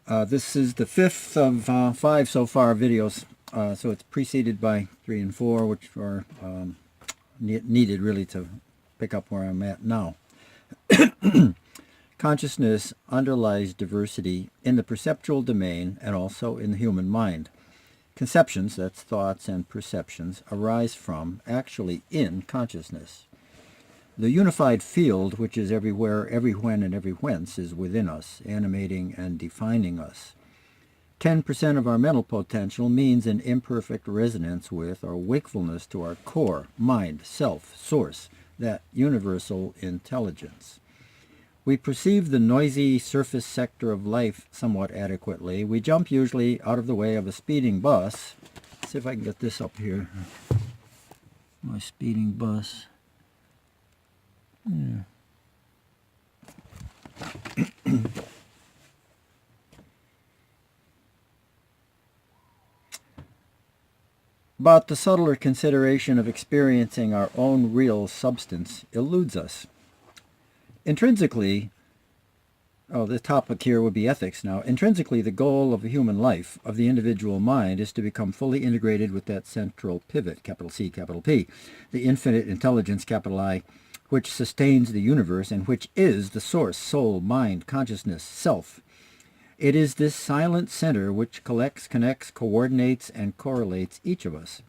This is the fifth of 5 so far videos, so it's preceded by 3 and 4, which are needed really to pick up where I'm at now. Consciousness underlies diversity in the perceptual domain and also in the human mind. Conceptions, that's thoughts and perceptions, arise from, actually in, consciousness. The unified field, which is everywhere, every when, and every whence, is within us, animating and defining us. 10% of our mental potential means an imperfect resonance with or wakefulness to our core, mind, self, source, that universal intelligence. We perceive the noisy surface sector of life somewhat adequately. We jump usually out of the way of a speeding bus. Let's see if I can get this up here. My speeding bus. Yeah. But the subtler consideration of experiencing our own real substance eludes us. Intrinsically, the topic here would be ethics now. Intrinsically, the goal of the human life, of the individual mind, is to become fully integrated with that central pivot, capital C, capital P, the infinite intelligence, capital I, which sustains the universe and which is the source, soul, mind, consciousness, self. It is this silent center which collects, connects, coordinates, and correlates each of us.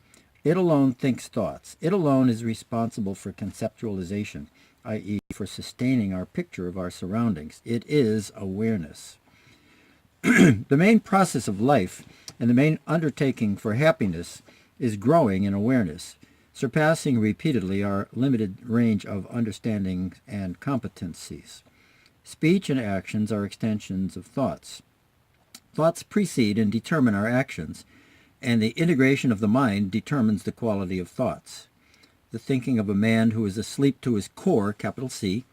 It alone thinks thoughts. It alone is responsible for conceptualization, i.e., for sustaining our picture of our surroundings. It is awareness. The main process of life and the main undertaking for happiness is growing in awareness, surpassing repeatedly our limited range of understanding and competencies. Speech and actions are extensions of thoughts. Thoughts precede and determine our actions, and the integration of the mind determines the quality of thoughts. The thinking of a man who is asleep to his core, capital C,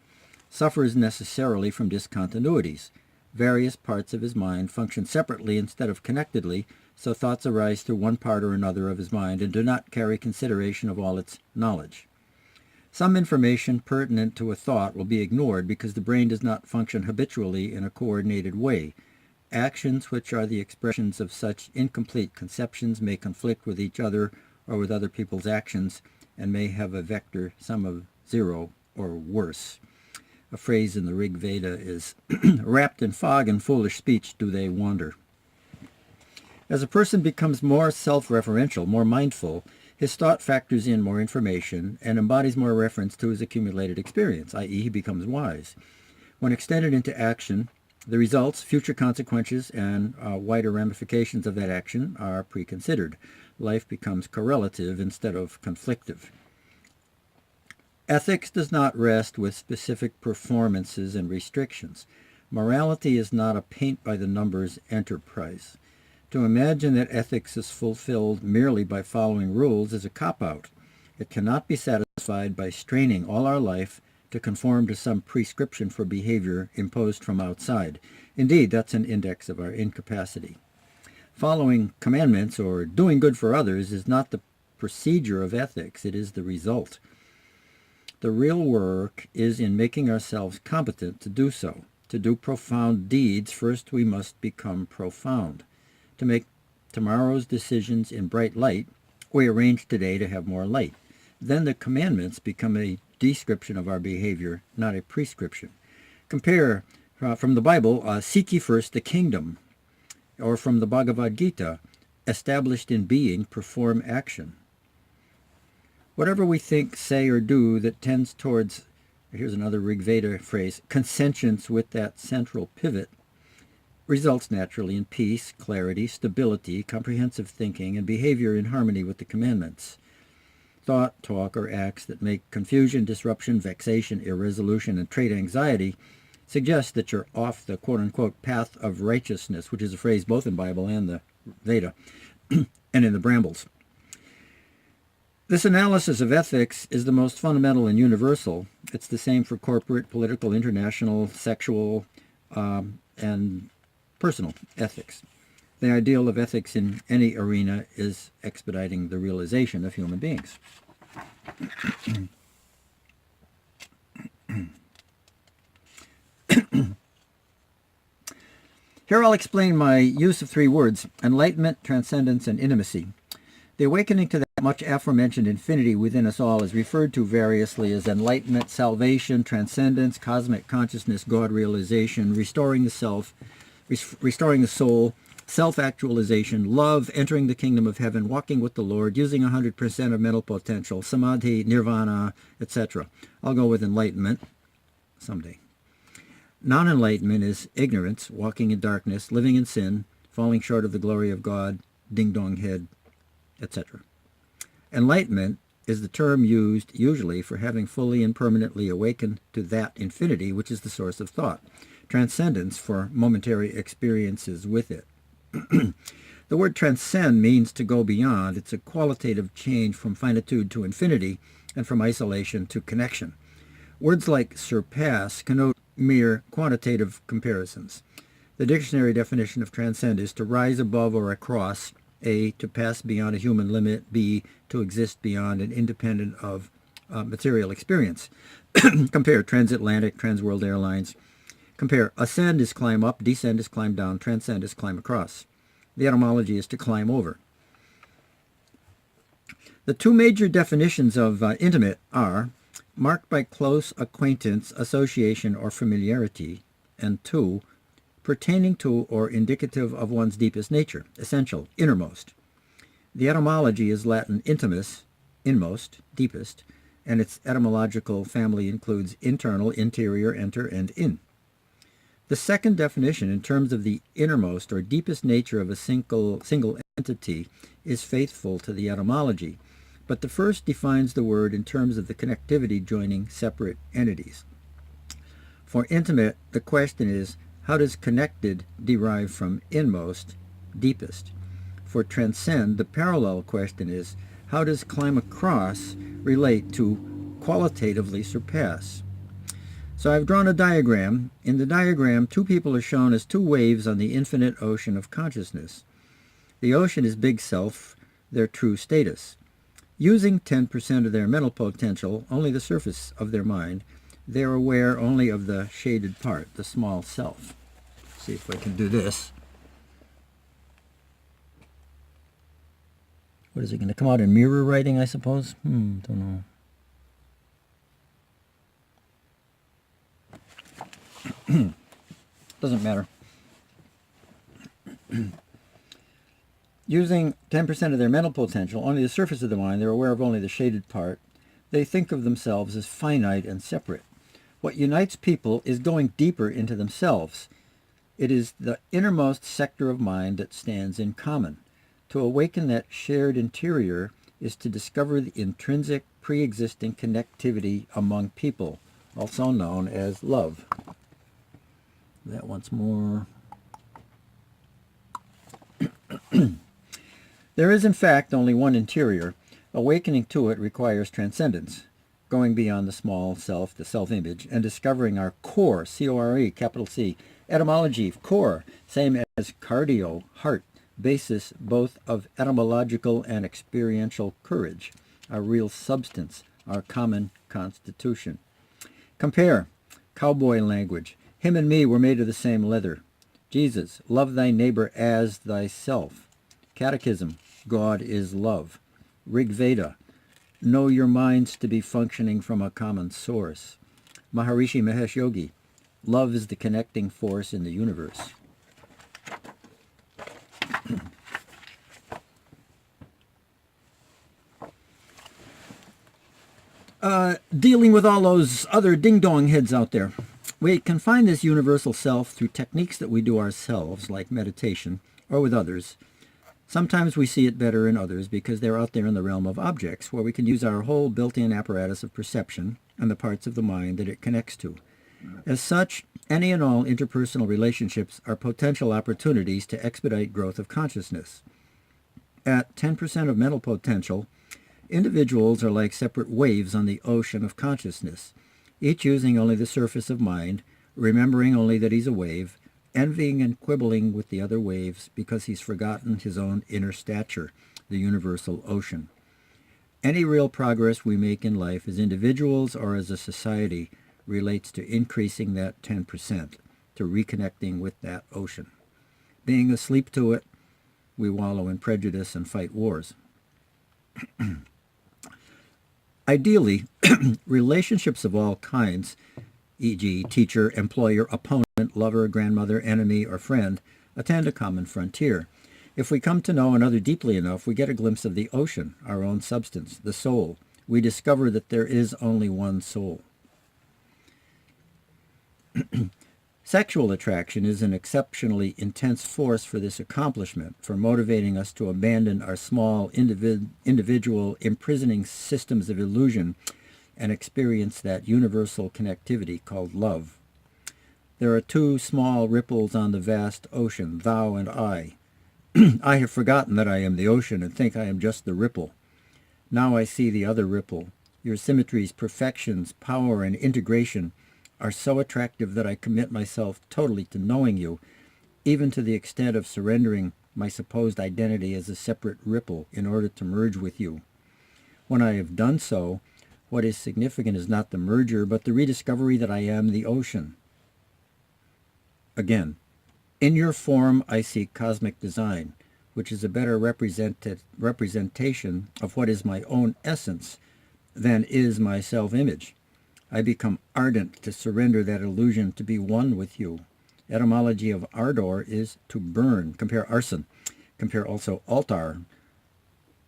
suffers necessarily from discontinuities. Various parts of his mind function separately instead of connectedly, so thoughts arise through one part or another of his mind and do not carry consideration of all its knowledge. Some information pertinent to a thought will be ignored because the brain does not function habitually in a coordinated way. Actions which are the expressions of such incomplete conceptions may conflict with each other or with other people's actions and may have a vector sum of 0 or worse. A phrase in the Rig Veda is, wrapped in fog and foolish speech do they wander. As a person becomes more self-referential, more mindful, his thought factors in more information and embodies more reference to his accumulated experience, i.e. he becomes wise. When extended into action, the results, future consequences, and wider ramifications of that action are preconsidered. Life becomes correlative instead of conflictive. Ethics does not rest with specific performances and restrictions. Morality is not a paint-by-the-numbers enterprise. To imagine that ethics is fulfilled merely by following rules is a cop-out. It cannot be satisfied by straining all our life to conform to some prescription for behavior imposed from outside. Indeed, that's an index of our incapacity. Following commandments or doing good for others is not the procedure of ethics, it is the result. The real work is in making ourselves competent to do so. To do profound deeds, first we must become profound. To make tomorrow's decisions in bright light, we arrange today to have more light. Then the commandments become a description of our behavior, not a prescription. Compare from the Bible, seek ye first the kingdom, or from the Bhagavad Gita, established in being, perform action. Whatever we think, say, or do that tends towards, here's another Rig Veda phrase, consentience with that central pivot, results naturally in peace, clarity, stability, comprehensive thinking, and behavior in harmony with the commandments. Thought, talk, or acts that make confusion, disruption, vexation, irresolution, and trait anxiety suggest that you're off the quote-unquote path of righteousness, which is a phrase both in Bible and the Veda, and in the Brambles. This analysis of ethics is the most fundamental and universal. It's the same for corporate, political, international, sexual, and personal ethics. The ideal of ethics in any arena is expediting the realization of human beings. Here I'll explain my use of three words: enlightenment, transcendence, and intimacy. The awakening to that much aforementioned infinity within us all is referred to variously as enlightenment, salvation, transcendence, cosmic consciousness, God realization, restoring the self, restoring the soul, self-actualization, love, entering the kingdom of heaven, walking with the Lord, using 100% of mental potential, samadhi, nirvana, etc. I'll go with enlightenment someday. Non-enlightenment is ignorance, walking in darkness, living in sin, falling short of the glory of God, ding-dong head, etc. Enlightenment is the term used usually for having fully and permanently awakened to that infinity which is the source of thought. Transcendence for momentary experiences with it. The word transcend means to go beyond. It's a qualitative change from finitude to infinity and from isolation to connection. Words like surpass connote mere quantitative comparisons. The dictionary definition of transcend is to rise above or across, A, to pass beyond a human limit, B, to exist beyond and independent of material experience. Compare transatlantic, transworld airlines. Compare ascend is climb up, descend is climb down, transcend is climb across. The etymology is to climb over. The two major definitions of intimate are marked by close acquaintance, association, or familiarity, and two, pertaining to or indicative of one's deepest nature, essential, innermost. The etymology is Latin intimus, inmost, deepest, and its etymological family includes internal, interior, enter, and in. The second definition, in terms of the innermost or deepest nature of a single entity, is faithful to the etymology, but the first defines the word in terms of the connectivity joining separate entities. For intimate, the question is, how does connected derive from inmost, deepest? For transcend, the parallel question is, how does climb across relate to qualitatively surpass? So I've drawn a diagram. In the diagram, two people are shown as two waves on the infinite ocean of consciousness. The ocean is Big Self, their true status. Using 10% of their mental potential, only the surface of their mind, they are aware only of the shaded part, the small self. See if I can do this. What is it going to come out in mirror writing, I suppose? Don't know. Doesn't matter. Using 10% of their mental potential, only the surface of the mind, they're aware of only the shaded part. They think of themselves as finite and separate. What unites people is going deeper into themselves. It is the innermost sector of mind that stands in common. To awaken that shared interior is to discover the intrinsic, pre-existing connectivity among people, also known as love. That once more. There is, in fact, only one interior. Awakening to it requires transcendence, going beyond the small self, the self-image, and discovering our core, C-O-R-E, capital C. Etymology, core, same as cardio, heart, basis both of etymological and experiential courage, our real substance, our common constitution. Compare, cowboy language. Him and me were made of the same leather. Jesus, love thy neighbor as thyself. Catechism, God is love. Rig Veda, know your minds to be functioning from a common source. Maharishi Mahesh Yogi, love is the connecting force in the universe. Dealing with all those other ding-dong heads out there. We can find this universal self through techniques that we do ourselves, like meditation, or with others. Sometimes we see it better in others because they're out there in the realm of objects, where we can use our whole built-in apparatus of perception and the parts of the mind that it connects to. As such, any and all interpersonal relationships are potential opportunities to expedite growth of consciousness. At 10% of mental potential, individuals are like separate waves on the ocean of consciousness, each using only the surface of mind, remembering only that he's a wave, envying and quibbling with the other waves because he's forgotten his own inner stature, the universal ocean. Any real progress we make in life as individuals or as a society relates to increasing that 10%, to reconnecting with that ocean. Being asleep to it, we wallow in prejudice and fight wars. Ideally, relationships of all kinds, e.g. teacher, employer, opponent, lover, grandmother, enemy, or friend, attend a common frontier. If we come to know another deeply enough, we get a glimpse of the ocean, our own substance, the soul. We discover that there is only one soul. Sexual attraction is an exceptionally intense force for this accomplishment, for motivating us to abandon our small individual imprisoning systems of illusion and experience that universal connectivity called love. There are two small ripples on the vast ocean, thou and I. I have forgotten that I am the ocean and think I am just the ripple. Now I see the other ripple. Your symmetries, perfections, power, and integration are so attractive that I commit myself totally to knowing you, even to the extent of surrendering my supposed identity as a separate ripple in order to merge with you. When I have done so, what is significant is not the merger, but the rediscovery that I am the ocean. Again, in your form I see cosmic design, which is a better representation of what is my own essence than is my self-image. I become ardent to surrender that illusion to be one with you. Etymology of ardor is to burn. Compare arson. Compare also altar.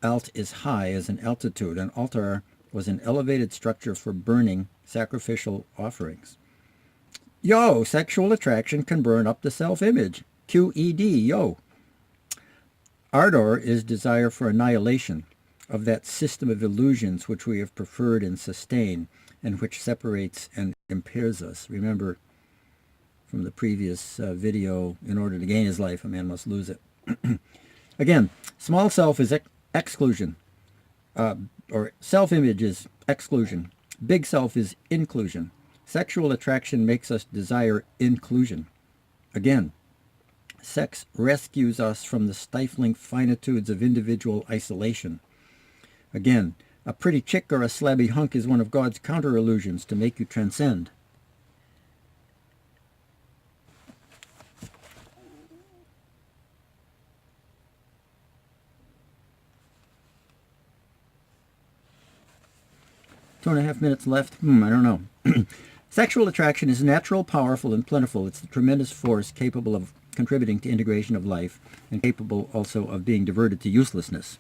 Alt is high as an altitude. An altar was an elevated structure for burning sacrificial offerings. Yo, sexual attraction can burn up the self-image. QED, yo. Ardor is desire for annihilation of that system of illusions which we have preferred and sustained, and which separates and impairs us. Remember from the previous video, in order to gain his life, a man must lose it. Again, small self is exclusion, or self-image is exclusion. Big self is inclusion. Sexual attraction makes us desire inclusion. Again, sex rescues us from the stifling finitudes of individual isolation. Again, a pretty chick or a slabby hunk is one of God's counter-illusions to make you transcend. Two and a half minutes left. I don't know. Sexual attraction is natural, powerful, and plentiful. It's the tremendous force capable of contributing to integration of life and capable also of being diverted to uselessness.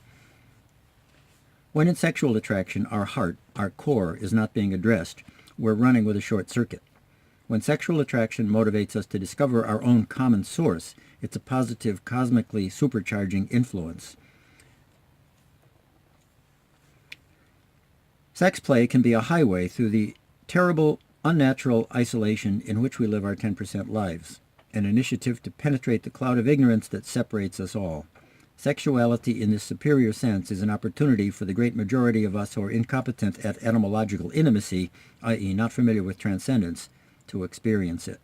When in sexual attraction, our heart, our core, is not being addressed, we're running with a short circuit. When sexual attraction motivates us to discover our own common source, it's a positive, cosmically supercharging influence. Sex play can be a highway through the terrible, unnatural isolation in which we live our 10% lives, an initiative to penetrate the cloud of ignorance that separates us all. Sexuality in this superior sense is an opportunity for the great majority of us who are incompetent at etymological intimacy, i.e. not familiar with transcendence, to experience it.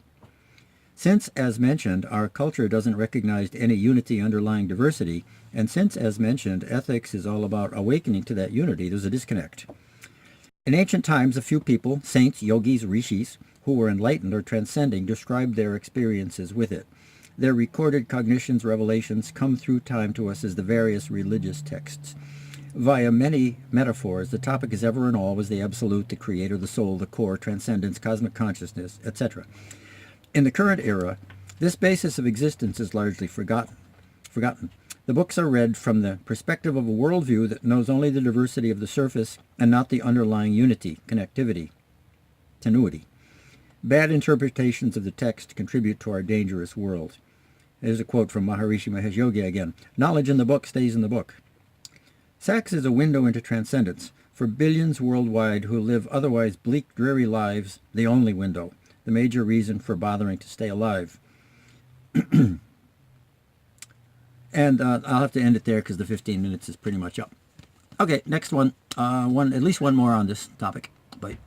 Since, as mentioned, our culture doesn't recognize any unity underlying diversity, and since, as mentioned, ethics is all about awakening to that unity, there's a disconnect. In ancient times, a few people, saints, yogis, rishis, who were enlightened or transcending, described their experiences with it. Their recorded cognitions, revelations, come through time to us as the various religious texts. Via many metaphors, the topic is ever and always the absolute, the creator, the soul, the core, transcendence, cosmic consciousness, etc. In the current era, this basis of existence is largely forgotten. The books are read from the perspective of a worldview that knows only the diversity of the surface and not the underlying unity, connectivity, tenuity. Bad interpretations of the text contribute to our dangerous world. There's a quote from Maharishi Mahesh Yogi again. Knowledge in the book stays in the book. Sex is a window into transcendence. For billions worldwide who live otherwise bleak, dreary lives, the only window, the major reason for bothering to stay alive. And I'll have to end it there because the 15 minutes is pretty much up. Okay, next one. At least one more on this topic. Bye.